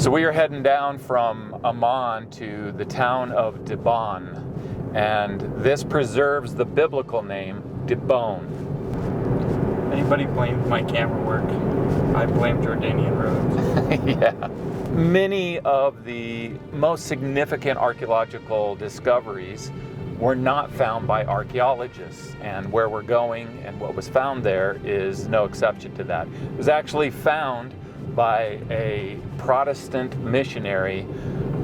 So we are heading down from Amman to the town of Dibon, and this preserves the biblical name Dibon. Anybody blamed my camera work, I blame Jordanian roads. Yeah. Many of the most significant archaeological discoveries were not found by archaeologists, and where we're going and what was found there is no exception to that. It was actually found by a Protestant missionary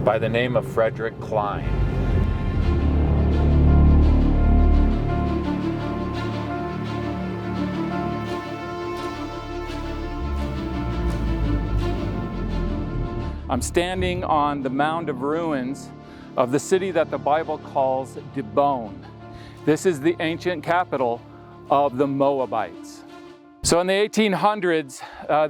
by the name of Frederick Klein. I'm standing on the mound of ruins of the city that the Bible calls Dibon. This is the ancient capital of the Moabites. So in the 1800s,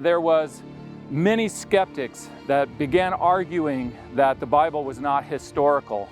there was many skeptics that began arguing that the Bible was not historical.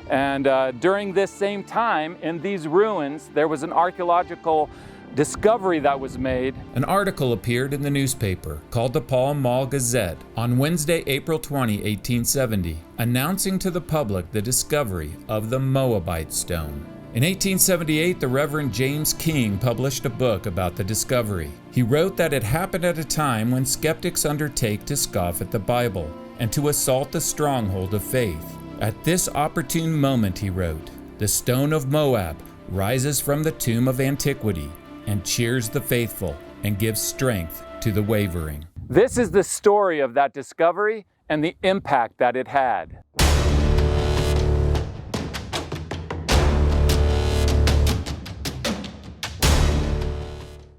And during this same time, in these ruins, there was an archaeological discovery that was made. An article appeared in the newspaper called the Pall Mall Gazette on Wednesday, April 20, 1870, announcing to the public the discovery of the Moabite Stone. In 1878, the Reverend James King published a book about the discovery. He wrote that it happened at a time when skeptics undertake to scoff at the Bible and to assault the stronghold of faith. At this opportune moment, he wrote, the stone of Moab rises from the tomb of antiquity and cheers the faithful and gives strength to the wavering. This is the story of that discovery and the impact that it had.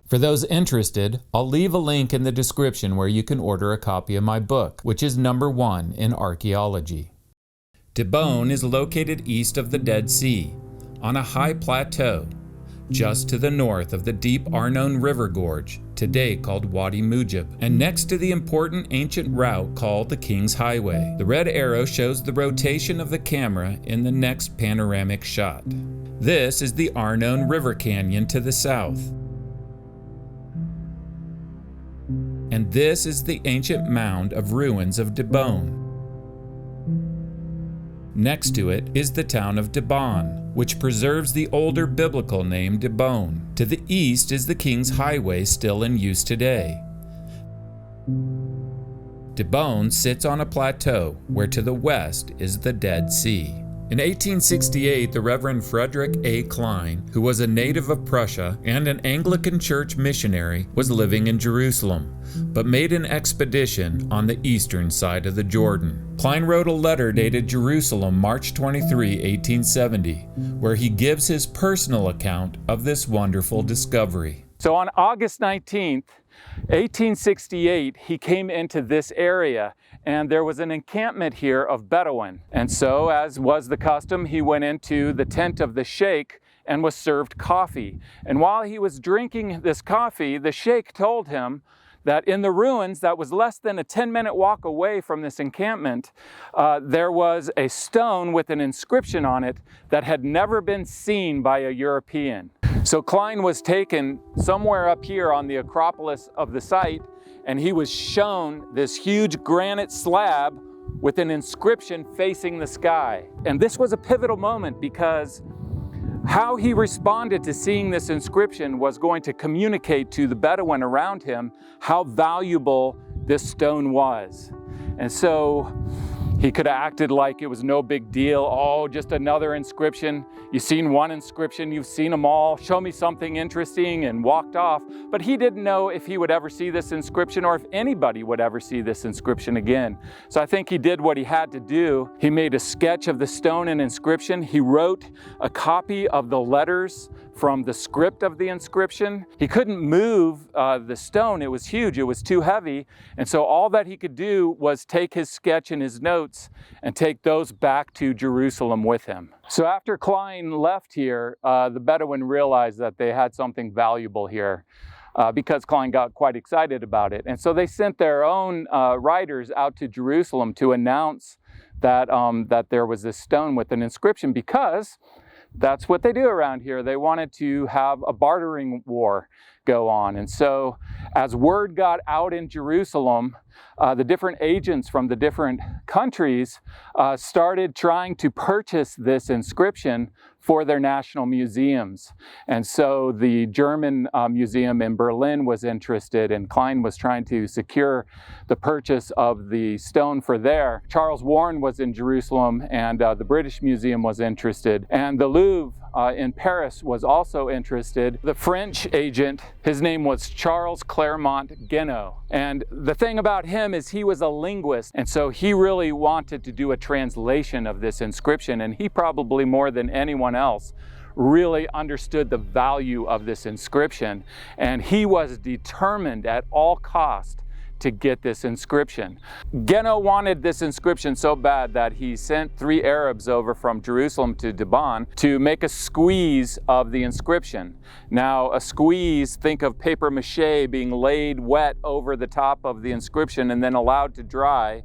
For those interested, I'll leave a link in the description where you can order a copy of my book, which is #1 in archaeology. Dibon is located east of the Dead Sea, on a high plateau, just to the north of the deep Arnon River Gorge, today called Wadi Mujib, and next to the important ancient route called the King's Highway. The red arrow shows the rotation of the camera in the next panoramic shot. This is the Arnon River Canyon to the south. And this is the ancient mound of ruins of Dibon. Next to it is the town of Dibon, which preserves the older biblical name Dibon. To the east is the King's Highway, still in use today. Dibon sits on a plateau where to the west is the Dead Sea. In 1868, the Reverend Frederick A. Klein, who was a native of Prussia and an Anglican church missionary, was living in Jerusalem, but made an expedition on the eastern side of the Jordan. Klein wrote a letter dated Jerusalem, March 23, 1870, where he gives his personal account of this wonderful discovery. So on August 19th, 1868, he came into this area, and there was an encampment here of Bedouin. And so, as was the custom, he went into the tent of the sheikh and was served coffee. And while he was drinking this coffee, the sheikh told him that in the ruins that was less than a 10-minute walk away from this encampment, there was a stone with an inscription on it that had never been seen by a European. So Klein was taken somewhere up here on the Acropolis of the site, and he was shown this huge granite slab with an inscription facing the sky. And this was a pivotal moment because how he responded to seeing this inscription was going to communicate to the Bedouin around him how valuable this stone was. And so he could have acted like it was no big deal. Oh, just another inscription. You've seen one inscription, you've seen them all. Show me something interesting, and walked off. But he didn't know if he would ever see this inscription or if anybody would ever see this inscription again. So I think he did what he had to do. He made a sketch of the stone and inscription. He wrote a copy of the letters from the script of the inscription. He couldn't move the stone. It was huge. It was too heavy. And so all that he could do was take his sketch and his notes and take those back to Jerusalem with him. So after Klein left here, the Bedouin realized that they had something valuable here because Klein got quite excited about it. And so they sent their own riders out to Jerusalem to announce that, that there was this stone with an inscription, because that's what they do around here. They wanted to have a bartering war go on. And so as word got out in Jerusalem, the different agents from the different countries started trying to purchase this inscription for their national museums. And so the German museum in Berlin was interested, and Klein was trying to secure the purchase of the stone for there. Charles Warren was in Jerusalem, and the British Museum was interested. And the Louvre in Paris was also interested. The French agent, his name was Charles Clermont-Ganneau. And the thing about him is he was a linguist, and so he really wanted to do a translation of this inscription, and he probably more than anyone else really understood the value of this inscription, and he was determined at all cost to get this inscription. Ganneau wanted this inscription so bad that he sent 3 Arabs over from Jerusalem to Deban to make a squeeze of the inscription. Now, a squeeze, think of paper mache being laid wet over the top of the inscription and then allowed to dry.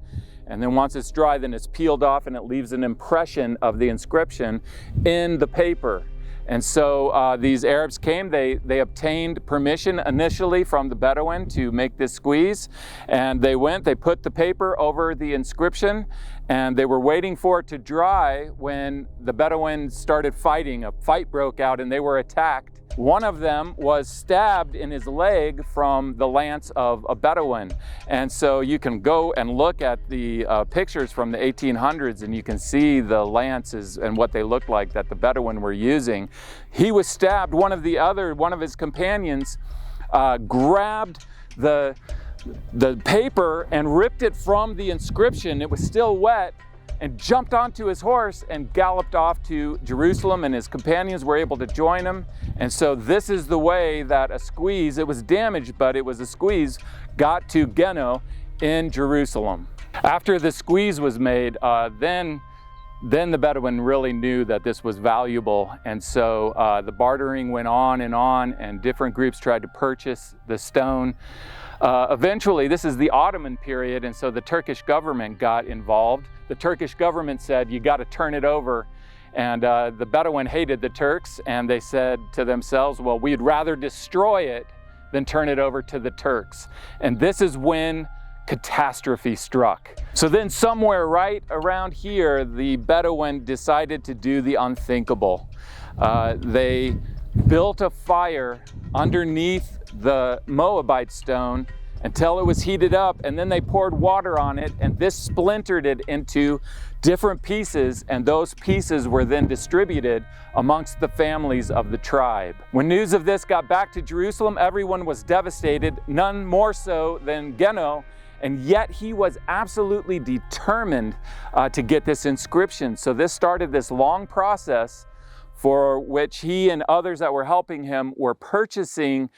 And then once it's dry, then it's peeled off and it leaves an impression of the inscription in the paper. And so these Arabs came, they obtained permission initially from the Bedouin to make this squeeze. And they went, they put the paper over the inscription, and they were waiting for it to dry when the Bedouins started fighting. A fight broke out and they were attacked. One of them was stabbed in his leg from the lance of a Bedouin. And so you can go and look at the pictures from the 1800s, and you can see the lances and what they looked like that the Bedouin were using. He was stabbed. One of his companions grabbed the paper and ripped it from the inscription. It was still wet, and jumped onto his horse and galloped off to Jerusalem, and his companions were able to join him. And so this is the way that a squeeze, it was damaged, but it was a squeeze, got to Ganneau in Jerusalem. After the squeeze was made, then the Bedouin really knew that this was valuable, and so the bartering went on, and different groups tried to purchase the stone. Eventually, this is the Ottoman period, and so the Turkish government got involved. The Turkish government said, you got to turn it over. And the Bedouin hated the Turks, and they said to themselves, well, we'd rather destroy it than turn it over to the Turks. And this is when catastrophe struck. So then somewhere right around here, the Bedouin decided to do the unthinkable. They built a fire underneath the Moabite stone until it was heated up, and then they poured water on it, and this splintered it into different pieces, and those pieces were then distributed amongst the families of the tribe. When news of this got back to Jerusalem, everyone was devastated, none more so than Ganneau, and yet he was absolutely determined to get this inscription. So this started this long process for which he and others that were helping him were purchasing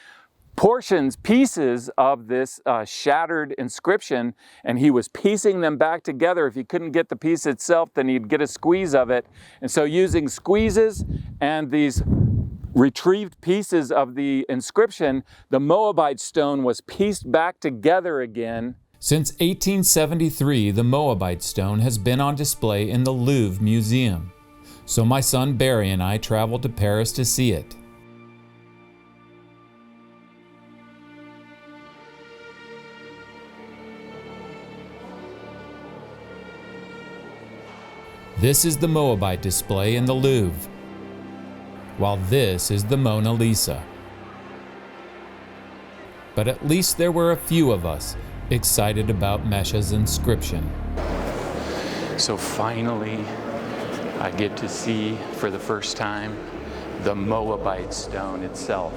pieces of this shattered inscription, and he was piecing them back together. If he couldn't get the piece itself, then he'd get a squeeze of it. And so using squeezes and these retrieved pieces of the inscription, the Moabite stone was pieced back together again. Since 1873, the Moabite stone has been on display in the Louvre Museum. So my son Barry and I traveled to Paris to see it. This is the Moabite display in the Louvre, while this is the Mona Lisa. But at least there were a few of us excited about Mesha's inscription. So finally, I get to see for the first time the Moabite stone itself.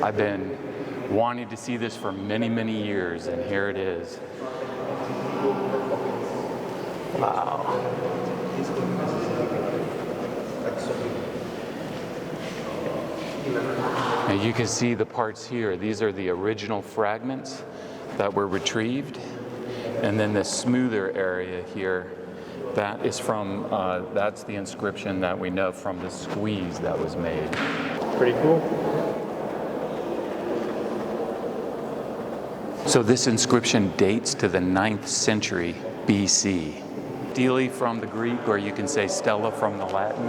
I've been wanting to see this for many, many years, and here it is. Wow. Now you can see the parts here. These are the original fragments that were retrieved. And then the smoother area here, that is from, that's the inscription that we know from the squeeze that was made. Pretty cool. So this inscription dates to the 9th century BC. Stele from the Greek, or you can say Stella from the Latin.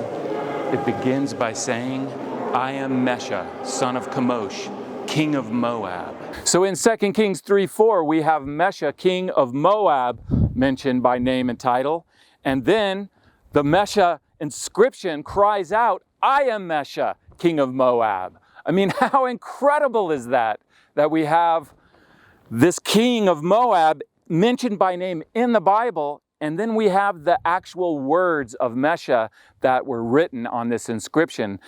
It begins by saying, I am Mesha, son of Chemosh, king of Moab. So in 2 Kings 3:4, we have Mesha, king of Moab, mentioned by name and title. And then the Mesha inscription cries out, I am Mesha, king of Moab. I mean, how incredible is that we have this king of Moab mentioned by name in the Bible, and then we have the actual words of Mesha that were written on this inscription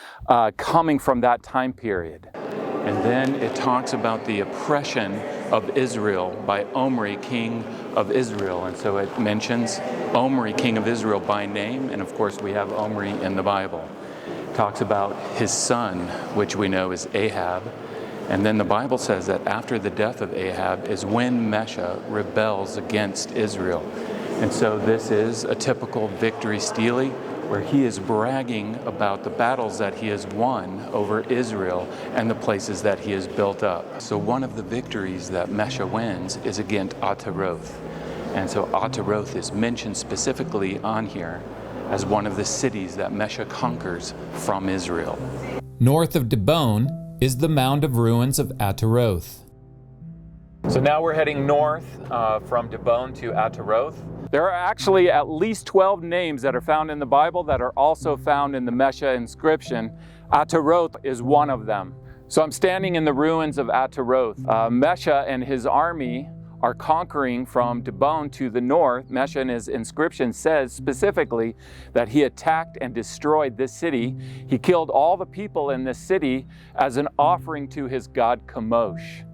coming from that time period. And then it talks about the oppression of Israel by Omri, king of Israel. And so it mentions Omri, king of Israel by name. And of course, we have Omri in the Bible. It talks about his son, which we know is Ahab. And then the Bible says that after the death of Ahab is when Mesha rebels against Israel. And so this is a typical victory stele, where he is bragging about the battles that he has won over Israel and the places that he has built up. So one of the victories that Mesha wins is against Ataroth. And so Ataroth is mentioned specifically on here as one of the cities that Mesha conquers from Israel. North of Dibon is the mound of ruins of Ataroth. So now we're heading north from Dibon to Ataroth. There are actually at least 12 names that are found in the Bible that are also found in the Mesha inscription. Ataroth is one of them. So I'm standing in the ruins of Ataroth. Mesha and his army are conquering from Dibon to the north. Mesha in his inscription says specifically that he attacked and destroyed this city. He killed all the people in this city as an offering to his god Chemosh.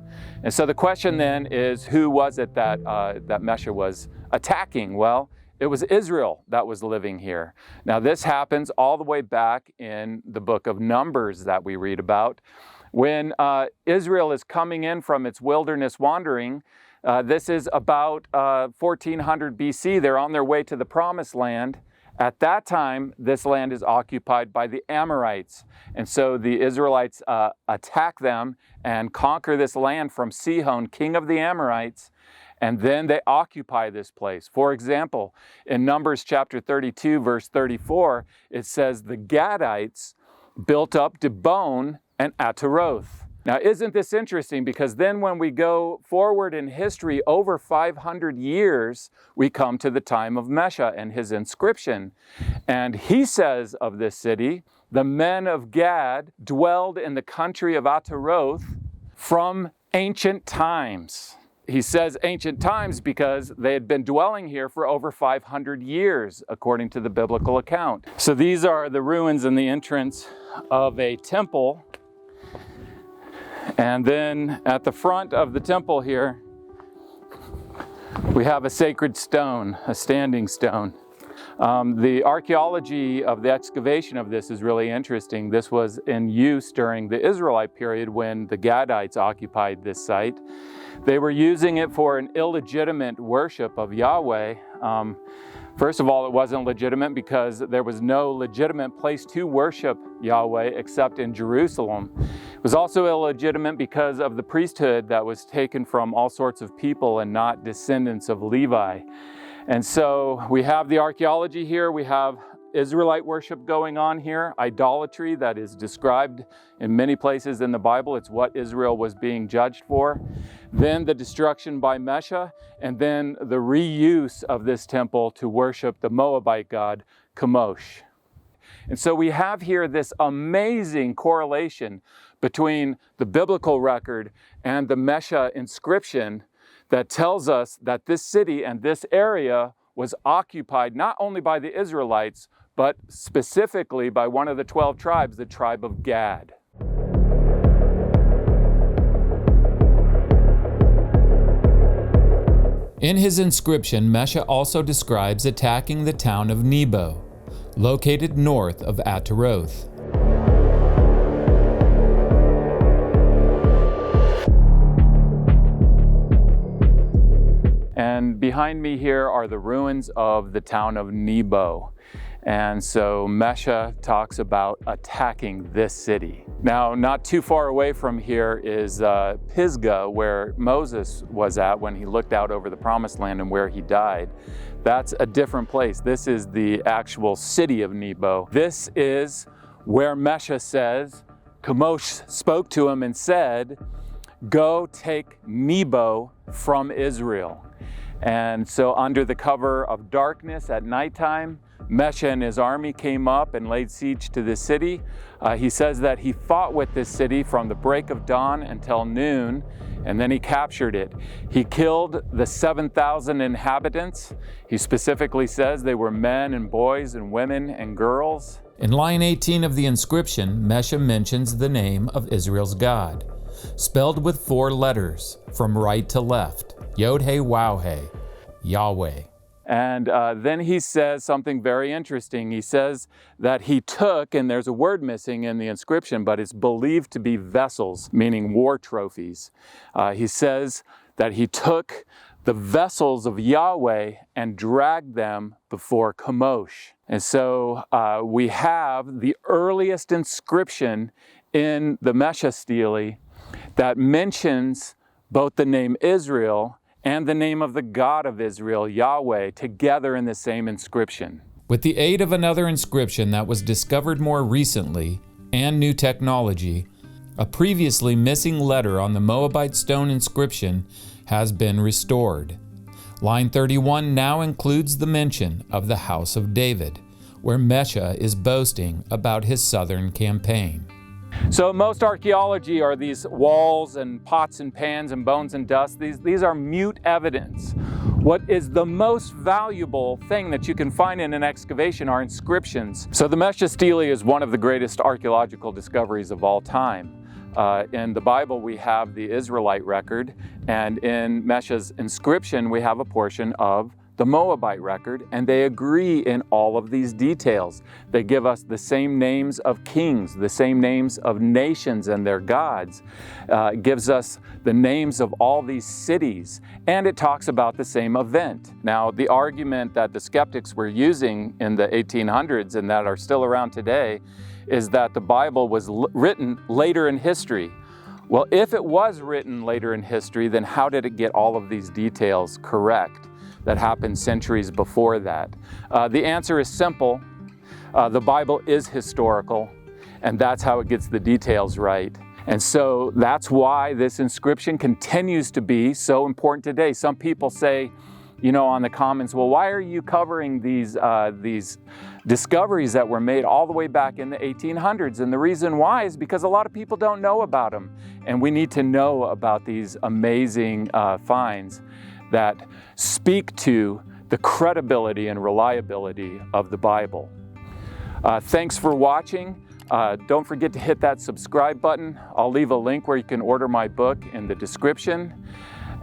And so the question then is, who was it that Mesha was attacking? Well, it was Israel that was living here. Now this happens all the way back in the book of Numbers that we read about. When Israel is coming in from its wilderness wandering, this is about 1400 BC, they're on their way to the Promised Land. At that time, this land is occupied by the Amorites. And so the Israelites attack them and conquer this land from Sihon, king of the Amorites, and then they occupy this place. For example, in Numbers chapter 32, verse 34, it says the Gadites built up Dibon and Ataroth. Now, isn't this interesting? Because then when we go forward in history over 500 years, we come to the time of Mesha and his inscription. And he says of this city, the men of Gad dwelled in the country of Ataroth from ancient times. He says ancient times because they had been dwelling here for over 500 years, according to the biblical account. So these are the ruins and the entrance of a temple. And then at the front of the temple here, we have a sacred stone, a standing stone. The archaeology of the excavation of this is really interesting. This was in use during the Israelite period when the Gadites occupied this site. They were using it for an illegitimate worship of Yahweh. First of all, it wasn't legitimate because there was no legitimate place to worship Yahweh except in Jerusalem. It was also illegitimate because of the priesthood that was taken from all sorts of people and not descendants of Levi. And so we have the archaeology here, we have Israelite worship going on here, idolatry that is described in many places in the Bible. It's what Israel was being judged for. Then the destruction by Mesha, and then the reuse of this temple to worship the Moabite god Chemosh. And so we have here this amazing correlation between the biblical record and the Mesha inscription that tells us that this city and this area was occupied not only by the Israelites, but specifically by one of the 12 tribes, the tribe of Gad. In his inscription, Mesha also describes attacking the town of Nebo, located north of Ataroth. And behind me here are the ruins of the town of Nebo. And so Mesha talks about attacking this city. Now, not too far away from here is Pisgah, where Moses was at when he looked out over the Promised Land and where he died. That's a different place. This is the actual city of Nebo. This is where Mesha says, Chemosh spoke to him and said, "Go take Nebo from Israel." And so under the cover of darkness at nighttime, Mesha and his army came up and laid siege to the city. He says that he fought with this city from the break of dawn until noon, and then he captured it. He killed the 7,000 inhabitants. He specifically says they were men and boys and women and girls. In line 18 of the inscription, Mesha mentions the name of Israel's God, spelled with 4 letters from right to left, Yod-He-Waw-He, Yahweh. And then he says something very interesting. He says that he took, and there's a word missing in the inscription, but it's believed to be vessels, meaning war trophies. He says that he took the vessels of Yahweh and dragged them before Chemosh. And so we have the earliest inscription in the Mesha Stele that mentions both the name Israel and the name of the God of Israel, Yahweh, together in the same inscription. With the aid of another inscription that was discovered more recently and new technology, a previously missing letter on the Moabite Stone inscription has been restored. Line 31 now includes the mention of the House of David, where Mesha is boasting about his southern campaign. So most archaeology are these walls and pots and pans and bones and dust. These are mute evidence. What is the most valuable thing that you can find in an excavation are inscriptions. So the Mesha Stele is one of the greatest archaeological discoveries of all time. In the Bible, we have the Israelite record, and in Mesha's inscription, we have a portion of the Moabite record, and they agree in all of these details. They give us the same names of kings, the same names of nations and their gods. It gives us the names of all these cities, and it talks about the same event. Now, the argument that the skeptics were using in the 1800s and that are still around today is that the Bible was written later in history. Well, if it was written later in history, then how did it get all of these details correct that happened centuries before that? The answer is simple. The Bible is historical, and that's how it gets the details right. And so that's why this inscription continues to be so important today. Some people say, you know, on the comments, well, why are you covering these discoveries that were made all the way back in the 1800s? And the reason why is because a lot of people don't know about them. And we need to know about these amazing finds that speak to the credibility and reliability of the Bible. Thanks for watching. Don't forget to hit that subscribe button. I'll leave a link where you can order my book in the description.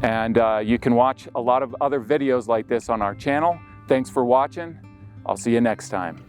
And you can watch a lot of other videos like this on our channel. Thanks for watching. I'll see you next time.